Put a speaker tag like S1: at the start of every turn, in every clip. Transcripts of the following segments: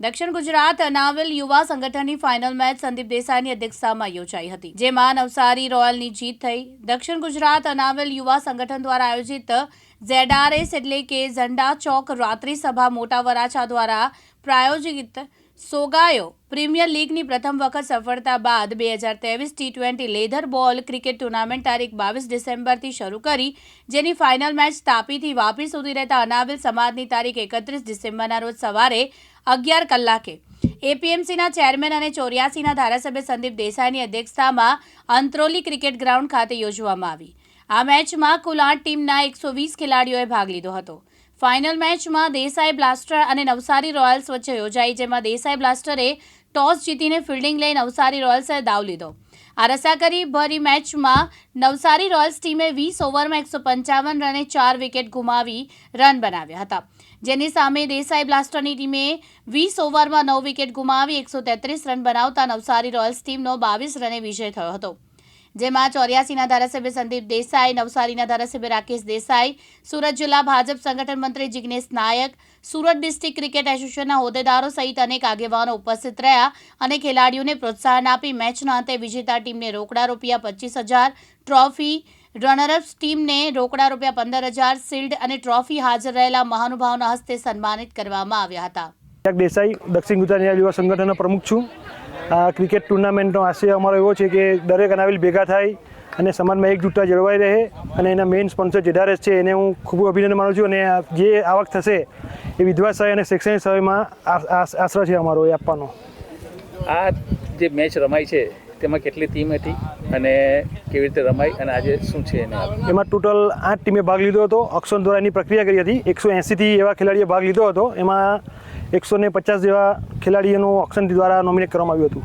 S1: દક્ષિણ ગુજરાત અનાવિલ યુવા સંગઠનની ફાઇનલ મેચ સંદીપ દેસાઈની અધ્યક્ષતામાં યોજાઈ હતી, જેમાં નવસારી રોયલની જીત થઈ। દક્ષિણ ગુજરાત અનાવિલ યુવા સંગઠન દ્વારા આયોજિત ZRS એટલે કે ઝંડા ચોક રાત્રિ સભા મોટા વરાછા દ્વારા પ્રાયોજિત સોગાયો પ્રીમિયર લીગની પ્રથમ વખત સફળતા બાદ 2023 T20 લેધર બોલ ક્રિકેટ ટુર્નામેન્ટ તારીખ 22 ડિસેમ્બરથી શરૂ કરી, જેની ફાઇનલ મેચ તાપીથી વાપી સુધી રહેતા અનાવિલ સમાજની તારીખ 31 ડિસેમ્બરના રોજ સવારે 11 કલાકે એપીએમસીના ચેરમેન અને 84ના ધારાસભ્ય સંદીપ દેસાઈની અધ્યક્ષતામાં અંત્રોલી ક્રિકેટ ગ્રાઉન્ડ ખાતે યોજવામાં આવી। આ મેચમાં કુલ 8 ટીમના 120 ખેલાડીઓએ ભાગ લીધો હતો। ફાઇનલ મેચમાં દેસાઈ બ્લાસ્ટર અને નવસારી રોયલ્સ વચ્ચે યોજાઈ, જેમાં દેસાઈ બ્લાસ્ટરે ટોસ જીતીને ફિલ્ડિંગ લઈ નવસારી રોયલ્સે દાવ લીધો। આ રસાકરી ભરી મેચમાં નવસારી રોયલ્સ ટીમે 20 ઓવરમાં 155 રને 4 વિકેટ ગુમાવી રન બનાવ્યા હતા, જેની સામે દેસાઈ બ્લાસ્ટરની ટીમે 20 ઓવરમાં 9 વિકેટ ગુમાવી 133 રન બનાવતા નવસારી રોયલ્સ ટીમનો 22 રને વિજય થયો હતો, જેમાં 84ના ધારાસભ્ય સંદીપ દેસાઈ, નવસારીના ધારાસભ્ય રાકેશ દેસાઈ, સુરત જિલ્લા ભાજપ સંગઠન મંત્રી જિગ્નેશ નાયક, સુરત ડિસ્ટ્રિક્ટ ક્રિકેટ એસોસિએશનના હોદ્દેદારો સહિત અનેક આગેવાનો ઉપસ્થિત રહ્યા અને ખેલાડીઓને પ્રોત્સાહન આપી મેચના અંતે વિજેતા ટીમને રોકડા ₹25,000, ટ્રોફી, રનરઅપ્સ ટીમને રોકડા ₹15,000, શિલ્ડ અને ટ્રોફી હાજર રહેલા મહાનુભાવોના હસ્તે સન્માનિત કરવામાં આવ્યા હતા।
S2: દેસાઈ દક્ષિણ ગુજરાત યુવા સંગઠનનો પ્રમુખ છું। આ ક્રિકેટ ટુર્નામેન્ટનો આશય અમારો એવો છે કે દરેક અનાવિલ ભેગા થાય અને સમાજમાં એકજૂટતા જળવાઈ રહે, અને એના મેઇન સ્પોન્સર ZRS છે એને હું ખૂબ અભિનંદન માનું છું, અને જે આવક થશે એ વિધવા સહાય અને શૈક્ષણિક સહાયમાં આશરો છે અમારો એ આપવાનો।
S3: આ જે મેચ રમાઈ છે તેમાં કેટલી ટીમ હતી અને કેવી રીતે રમાઈ અને આજે શું છે
S2: એમાં ટોટલ 8 ટીમે ભાગ લીધો હતો। ઓક્શન દ્વારા એની પ્રક્રિયા કરી હતી। 180થી એવા ખેલાડીએ ભાગ લીધો હતો, એમાં 150 જેવા ખેલાડીઓનું ઓક્શન દ્વારા નોમિનેટ કરવામાં આવ્યું હતું।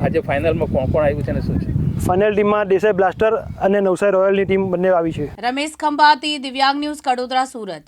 S3: આજે ફાઇનલમાં કોણ કોણ આવ્યું છે અને શું છે?
S2: ફાઇનલ ટીમમાં દેસાઈ બ્લાસ્ટર અને નવસારી રોયલની ટીમ બંને આવી છે।
S1: રમેશ ખંભાતી, દિવ્યાંગ ન્યૂઝ, કડોદરા, સુરત।